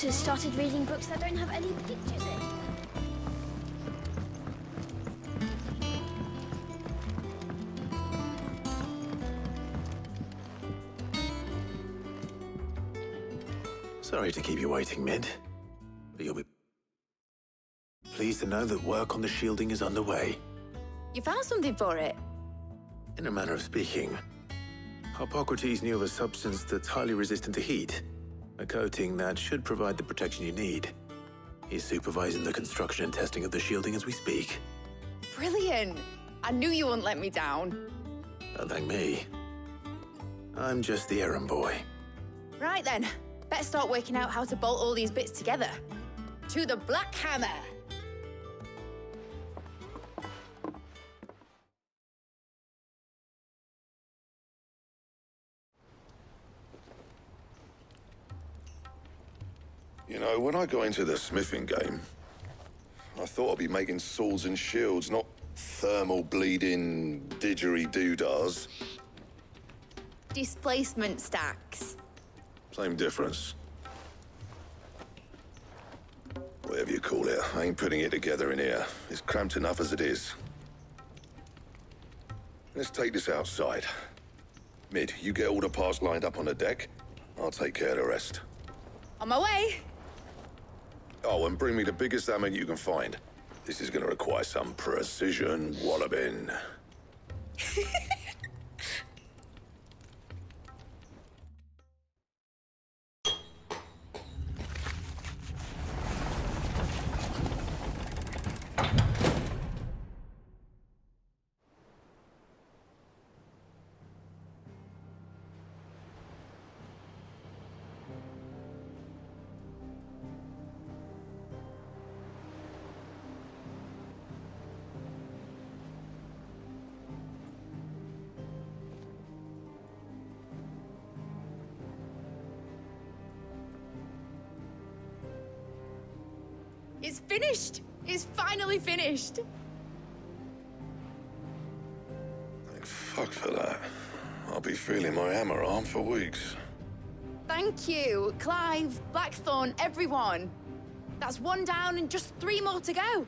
daughter's started reading books that don't have any pictures in. Sorry to keep you waiting, Mid, but you'll be pleased to know that work on the shielding is underway. You found something for it? In a manner of speaking, Hippocrates knew of a substance that's highly resistant to heat, a coating that should provide the protection you need. He's supervising the construction and testing of the shielding as we speak. Brilliant! I knew you wouldn't let me down. Don't thank me. I'm just the errand boy. Right then, better start working out how to bolt all these bits together. To the Black Hammer! You know, when I got into the smithing game, I thought I'd be making swords and shields, not thermal bleeding didgeridoo-dahs. Displacement stacks. Same difference. Whatever you call it, I ain't putting it together in here. It's cramped enough as it is. Let's take this outside. Mid, you get all the parts lined up on the deck. I'll take care of the rest. On my way! Oh, and bring me the biggest hammer you can find. This is gonna require some precision walloping. It's finished! It's finally finished! Thank fuck for that. I'll be feeling my hammer arm for weeks. Thank you, Clive, Blackthorn, everyone. That's one down and just 3 more to go.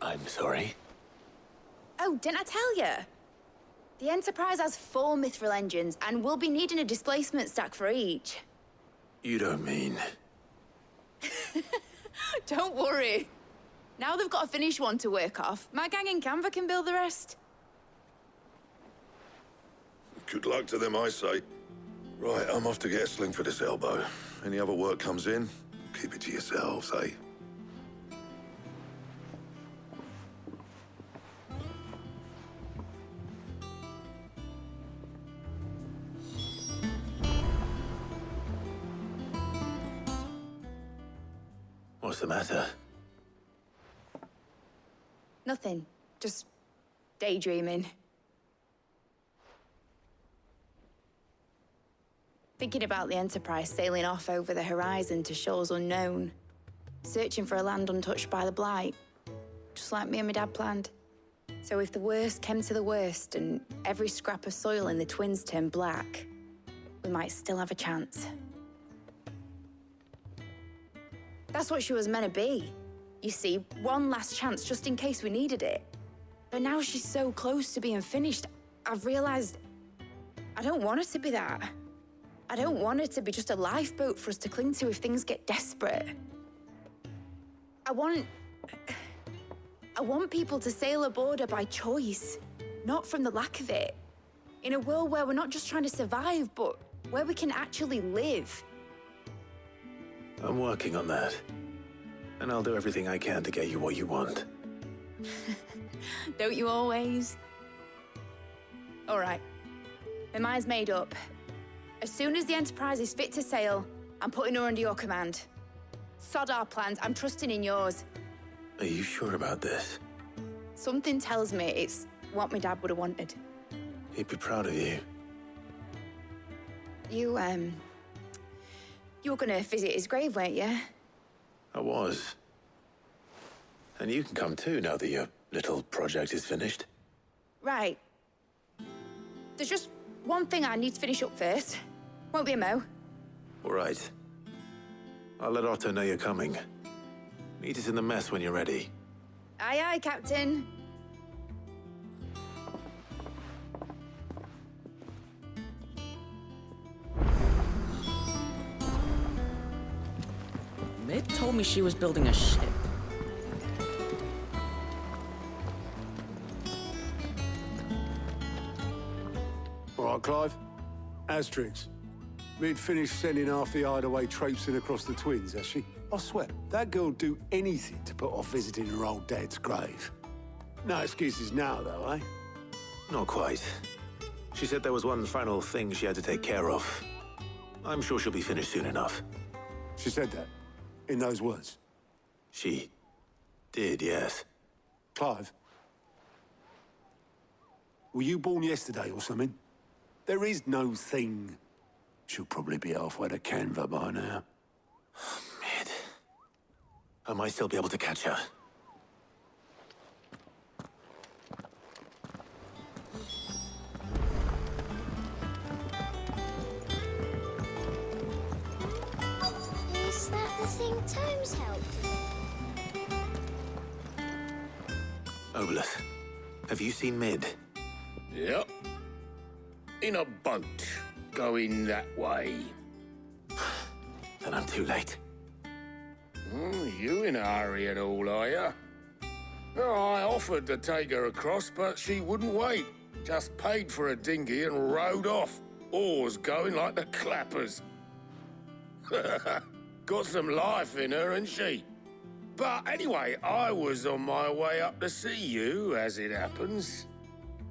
I'm sorry. Oh, didn't I tell you? The Enterprise has 4 mithril engines, and we'll be needing a displacement stack for each. You don't mean... Don't worry. Now they've got a finished one to work off, my gang in Canva can build the rest. Good luck to them, I say. Right, I'm off to get a sling for this elbow. Any other work comes in, keep it to yourselves, eh? What's the matter? Nothing. Just daydreaming. Thinking about the Enterprise sailing off over the horizon to shores unknown. Searching for a land untouched by the Blight. Just like me and my dad planned. So if the worst came to the worst and every scrap of soil in the Twins turned black, we might still have a chance. That's what she was meant to be. You see, one last chance just in case we needed it. But now she's so close to being finished, I've realized I don't want it to be that. I don't want it to be just a lifeboat for us to cling to if things get desperate. I want people to sail aboard her by choice, not from the lack of it. In a world where we're not just trying to survive, but where we can actually live. I'm working on that. And I'll do everything I can to get you what you want. Don't you always? All right. My mind's made up. As soon as the Enterprise is fit to sail, I'm putting her under your command. Sod our plans, I'm trusting in yours. Are you sure about this? Something tells me it's what my dad would have wanted. He'd be proud of you. You were gonna visit his grave, weren't you? I was. And you can come too now that your little project is finished. Right. There's just one thing I need to finish up first. Won't be a mo. All right. I'll let Otto know you're coming. Meet us in the mess when you're ready. Aye, aye, Captain. Mid told me she was building a ship. All right, Clive. Asterix. Mid finished sending half the hideaway traipsing across the twins, has she? I swear, that girl'd do anything to put off visiting her old dad's grave. No excuses now, though, eh? Not quite. She said there was one final thing she had to take care of. I'm sure she'll be finished soon enough. She said that, in those words. She did, yes. Clive, were you born yesterday or something? There is no thing. She'll probably be halfway to Canva by now. Mid. I might still be able to catch her. Is that the thing Tomes helped with? Obelus, have you seen Mid? Yep. In a boat, going that way. Then I'm too late. You in a hurry and all, are you? Oh, I offered to take her across, but she wouldn't wait. Just paid for a dinghy and rowed off. Oars going like the clappers. Got some life in her, ain't she? But anyway, I was on my way up to see you, as it happens.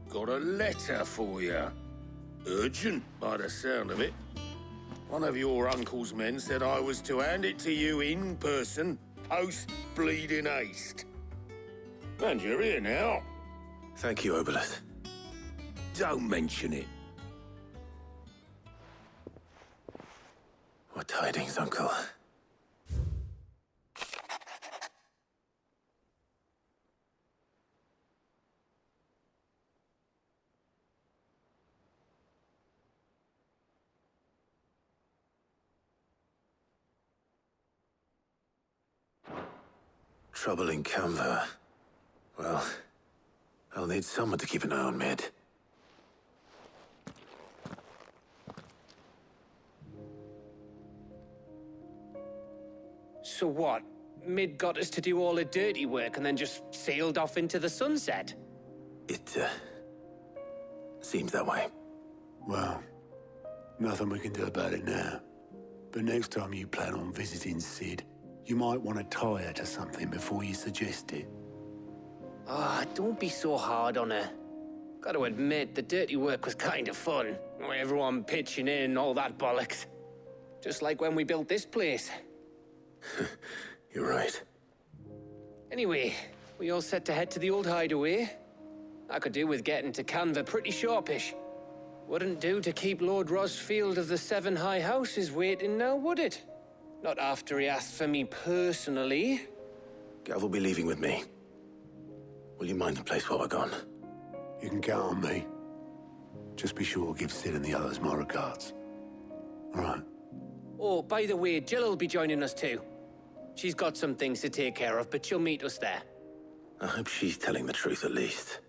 Got a letter for you. Urgent, by the sound of it. One of your uncle's men said I was to hand it to you in person, post-bleeding haste. And you're here now. Thank you, Obelus. Don't mention it. What tidings, Uncle? Trouble in Canva. Well, I'll need someone to keep an eye on Mid. So what? Mid got us to do all the dirty work and then just sailed off into the sunset? It, seems that way. Well, nothing we can do about it now. But next time you plan on visiting Sid, you might want to tie her to something before you suggest it. Ah, don't be so hard on her. Got to admit, the dirty work was kind of fun. Everyone pitching in and all that bollocks. Just like when we built this place. You're right. Anyway, we all set to head to the old hideaway. I could do with getting to Canva pretty sharpish. Wouldn't do to keep Lord Rosfield of the Seven High Houses waiting now, would it? Not after he asked for me personally. Gav will be leaving with me. Will you mind the place while we're gone? You can count on me. Just be sure to give Sid and the others my regards. All right. Oh, by the way, Jill will be joining us too. She's got some things to take care of, but she'll meet us there. I hope she's telling the truth at least.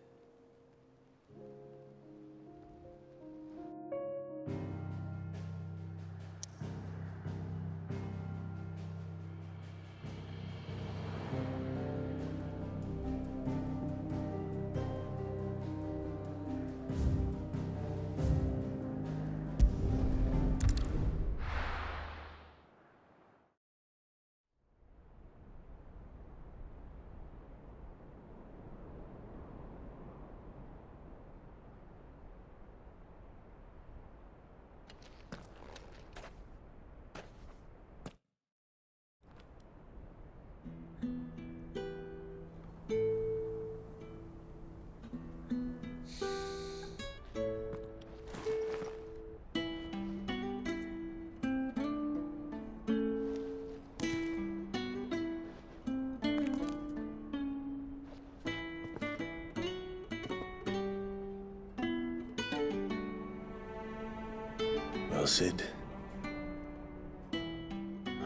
Well, Sid,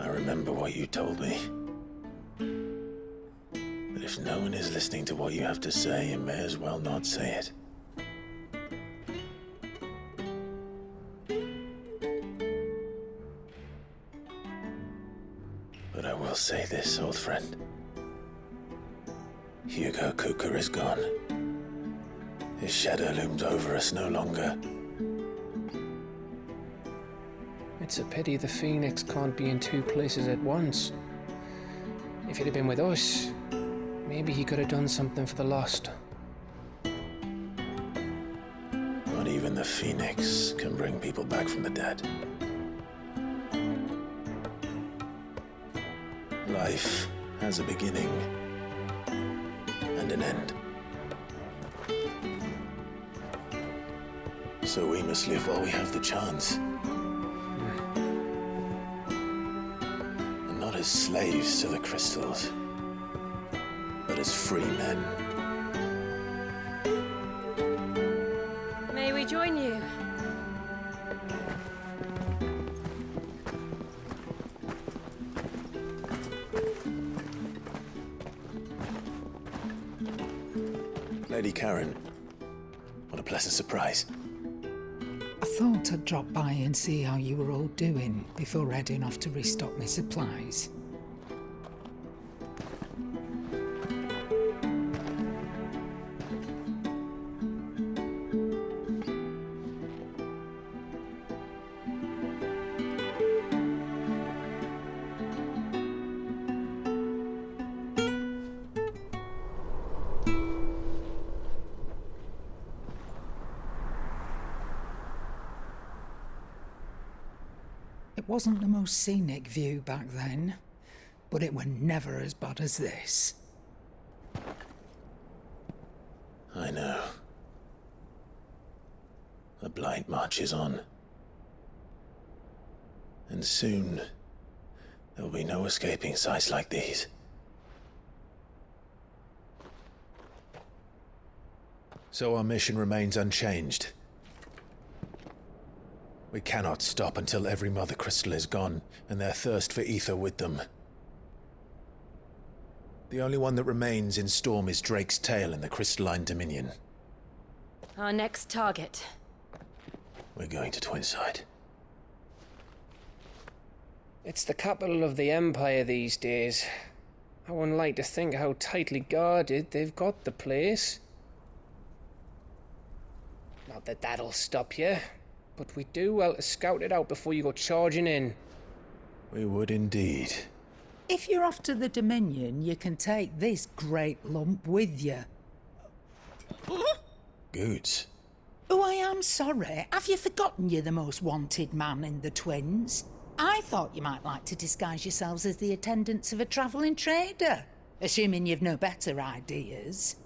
I remember remember what you told me. But if no one is listening to what you have to say, you may as well not say it. But I will say this, old friend. Hugo Cooker is gone. His shadow looms over us no longer. It's a pity the Phoenix can't be in two places at once. If he'd have been with us, maybe he could have done something for the lost. Not even the Phoenix can bring people back from the dead. Life has a beginning and an end. So we must live while we have the chance. And not as slaves to the crystals, but as free men. May we join you? Lady Karen, what a pleasant surprise. I thought I'd drop by and see how you were all doing before heading off to restock my supplies. It wasn't the most scenic view back then, but it were never as bad as this. I know. The Blight marches on. And soon, there'll be no escaping sights like these. So our mission remains unchanged. We cannot stop until every Mother Crystal is gone, and their thirst for ether with them. The only one that remains in Storm is Drake's tail in the Crystalline Dominion. Our next target. We're going to Twinside. It's the capital of the Empire these days. I wouldn't like to think how tightly guarded they've got the place. Not that that'll stop you, but we do well to scout it out before you go charging in. We would indeed. If you're off to the Dominion, you can take this great lump with you. Goods. Oh, I am sorry. Have you forgotten you're the most wanted man in the Twins? I thought you might like to disguise yourselves as the attendants of a travelling trader, assuming you've no better ideas.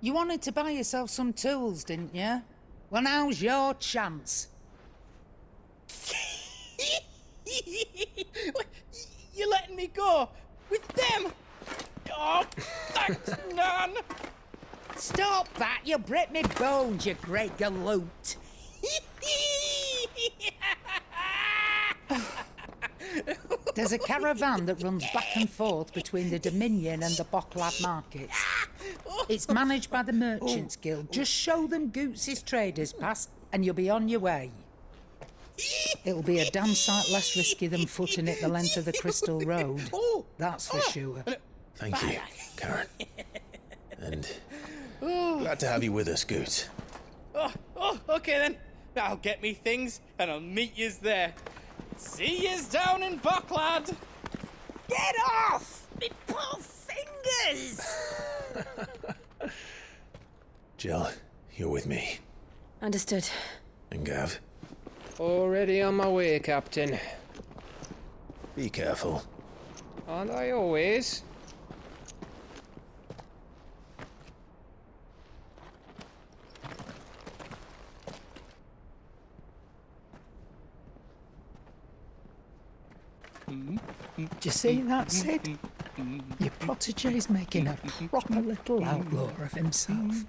You wanted to buy yourself some tools, didn't you? Well, now's your chance. You're letting me go with them? Oh, thanks, Nan. Stop that! You'll break me bones, you great galoot. There's a caravan that runs back and forth between the Dominion and the Bocklad markets. It's managed by the Merchants Guild. Just show them Goots' traders pass and you'll be on your way. It'll be a damn sight less risky than footing it the length of the Crystal Road. That's for sure. Thank you, Karen. And glad to have you with us, Goots. Okay then. I'll get me things and I'll meet yous there. See yous down in Bocklad. Get off! Me poor fingers! Jill, you're with me. Understood. And Gav, Already on my way, Captain. be careful. Aren't I always? Do you see that, Sid? Your protege's making a proper little outlaw of himself.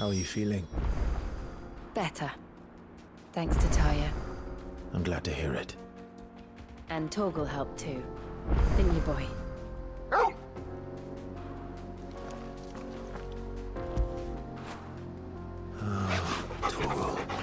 How are you feeling? Better. Thanks to Taya. I'm glad to hear it. And Torgal helped too. Didn't you, boy? Torgal.